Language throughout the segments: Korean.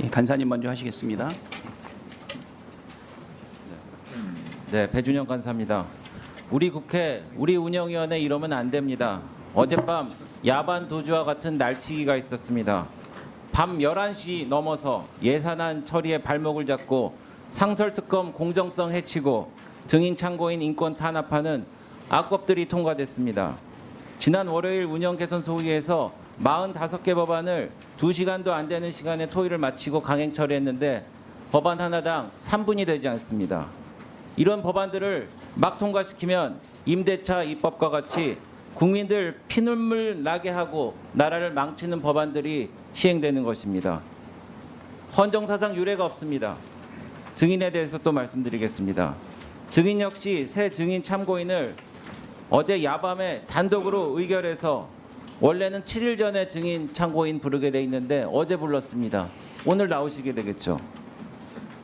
예, 간사님 먼저 하시겠습니다. 네, 배준영 간사입니다. 우리 국회, 우리 운영위원회 이러면 안 됩니다. 어젯밤 야반 도주와 같은 날치기가 있었습니다. 밤 11시 넘어서 예산안 처리에 발목을 잡고 상설특검 공정성 해치고 증인 참고인 인권 탄압하는 악법들이 통과됐습니다. 지난 월요일 운영 개선 소위에서 45개 법안을 2시간도 안 되는 시간에 토의를 마치고 강행 처리했는데 법안 하나당 3분이 되지 않습니다. 이런 법안들을 막 통과시키면 임대차 입법과 같이 국민들 피눈물 나게 하고 나라를 망치는 법안들이 시행되는 것입니다. 헌정사상 유례가 없습니다. 증인에 대해서 또 말씀드리겠습니다. 증인 역시 새 증인 참고인을 어제 야밤에 단독으로 의결해서 원래는 7일 전에 증인 참고인 부르게 돼 있는데 어제 불렀습니다. 오늘 나오시게 되겠죠.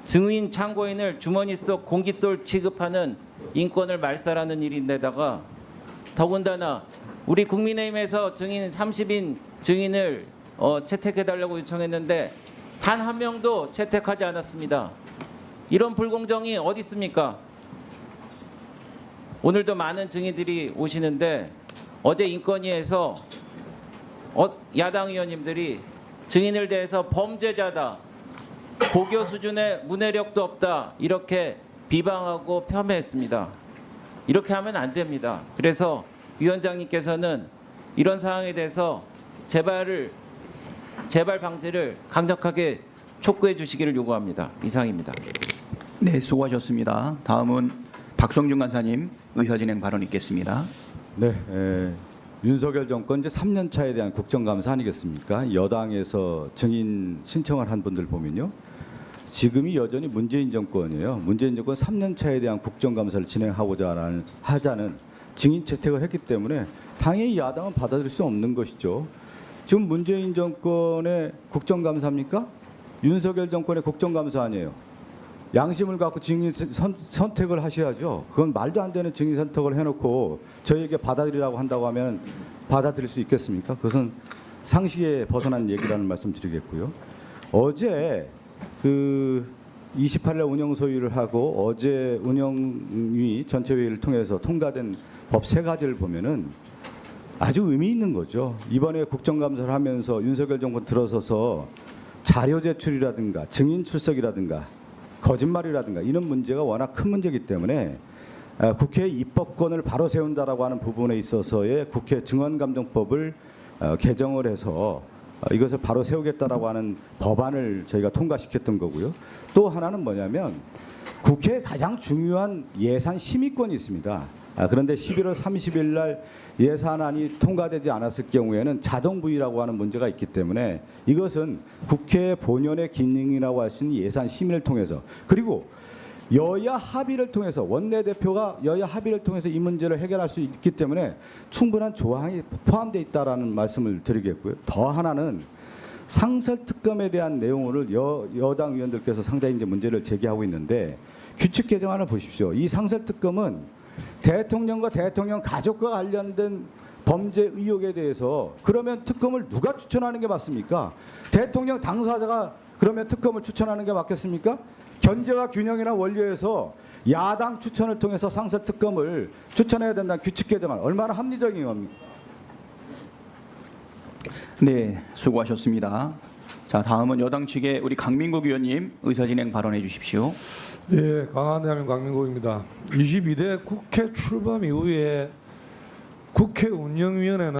증인 참고인을 주머니 속 공깃돌 취급하는 인권을 말살하는 일인데다가 더군다나 우리 국민의힘에서 증인 30인 증인을 채택해달라고 요청했는데 단 한 명도 채택하지 않았습니다. 이런 불공정이 어디 있습니까? 오늘도 많은 증인들이 오시는데 어제 인권위에서 야당 의원님들이 증인을 대해서 범죄자다, 고교 수준의 문해력도 없다 이렇게 비방하고 폄훼했습니다. 이렇게 하면 안 됩니다. 그래서 위원장님께서는 이런 상황에 대해서 재발 방지를 강력하게 촉구해 주시기를 요구합니다. 이상입니다. 네, 수고하셨습니다. 다음은 박성준 간사님 의사진행 발언 있겠습니다. 네, 윤석열 정권 이제 3년 차에 대한 국정감사 아니겠습니까? 여당에서 증인 신청을 한 분들 보면요, 지금이 여전히 문재인 정권이에요. 문재인 정권 3년 차에 대한 국정감사를 진행하고자 하자는 증인 채택을 했기 때문에 당연히 야당은 받아들일 수 없는 것이죠. 지금 문재인 정권의 국정감사입니까? 윤석열 정권의 국정감사 아니에요. 양심을 갖고 증인 선택을 하셔야죠. 그건 말도 안 되는 증인 선택을 해놓고 저희에게 받아들이라고 한다고 하면 받아들일 수 있겠습니까? 그것은 상식에 벗어난 얘기라는 말씀 드리겠고요. 어제 28일 운영 소위를 하고 어제 운영위 전체 회의를 통해서 통과된 법 3가지를 보면은 아주 의미 있는 거죠. 이번에 국정감사를 하면서 윤석열 정권 들어서서 자료 제출이라든가 증인 출석이라든가 거짓말이라든가 이런 문제가 워낙 큰 문제이기 때문에 국회의 입법권을 바로 세운다라고 하는 부분에 있어서의 국회 증언감정법을 개정을 해서 이것을 바로 세우겠다라고 하는 법안을 저희가 통과시켰던 거고요. 또 하나는 뭐냐면 국회에 가장 중요한 예산 심의권이 있습니다. 그런데 11월 30일 날 예산안이 통과되지 않았을 경우에는 자동부의라고 하는 문제가 있기 때문에 이것은 국회 본연의 기능이라고 할 수 있는 예산 심의를 통해서, 그리고 여야 합의를 통해서 원내대표가 여야 합의를 통해서 이 문제를 해결할 수 있기 때문에 충분한 조항이 포함되어 있다라는 말씀을 드리겠고요. 더 하나는 상설특검에 대한 내용을 여당 의원들께서 상당히 이제 문제를 제기하고 있는데, 규칙 개정안을 보십시오. 이 상설특검은 대통령과 대통령 가족과 관련된 범죄 의혹에 대해서 그러면 특검을 누가 추천하는 게 맞습니까? 대통령 당사자가 그러면 특검을 추천하는 게 맞겠습니까? 견제와 균형이나 원리에서 야당 추천을 통해서 상설특검을 추천해야 된다는 규칙 개정안 얼마나 합리적인 겁니까? 네, 수고하셨습니다. 자, 다음은 여당 측의 우리 강민국 의원님 의사진행 발언해 주십시오. 예, 강한 대한민국 강민국입니다. 22대 국회 출범 이후에 국회 운영위원회는